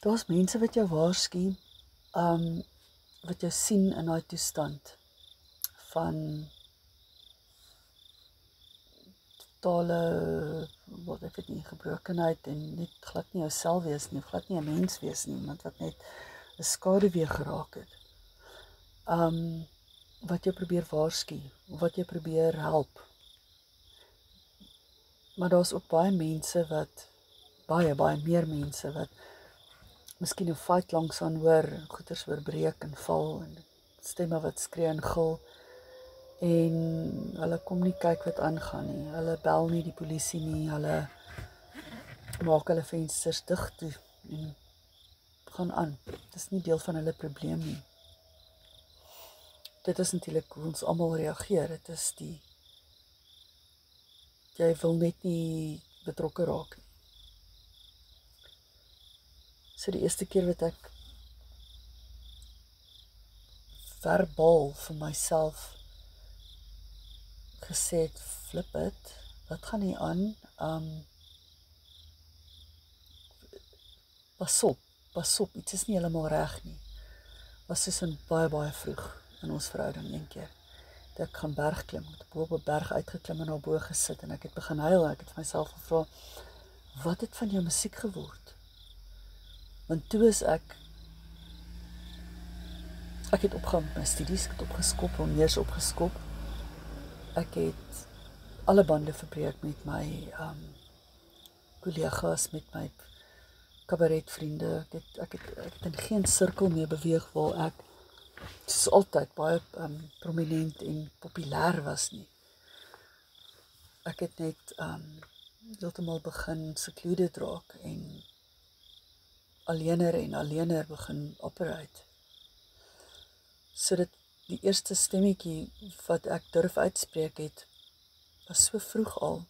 Daar's mense wat jou waarsku, wat jou sien in daai toestand van totale, wat ek weet nie, gebrokenheid en net glad nie jouself wees nie, glad nie 'n mens wees nie, iemand wat net 'n skaduwee geraak het. Wat jou probeer waarsku, wat jou probeer help. Maar daar's ook baie mense wat, baie meer mense wat miskien 'n fight langs aan hoor, goeters oorbreek en val en stemme wat skree en gil en hulle kom nie kyk wat aangaan nie. Hulle bel nie die polisie nie, hulle maak hulle vensters dig toe en gaan aan. Dit is nie deel van hulle probleem nie. Dit is natuurlik hoe ons almal reageer. Dit is jy wil net nie betrokke raak nie. So die eerste keer wat ek verbaal vir myself gesê het, flip it, wat gaan hier aan? Pas op, iets is nie heeltemal reg nie. Was soos in baie vroeg in ons verhouding een keer. Dat ek gaan bergklim, het bo op 'n berg uitgeklim en daarbo gesit en ek het begin huil en ek het vir myself gevra, wat het van jou musiek geword? Want toe is ek het opgehou met my studies, ek het opgeskop, honneurs opgeskop. Ek het alle bande verbreek met my kollegas, met my kabaretvriende. Ek het in geen sirkel meer beweeg waar ek soos altyd baie prominent en populêr was nie. Ek het net heeltemal begin secluded raak en alleener begin operate. So dit die eerste stemmetjie wat ek durf uitspreek het, was so vroeg al.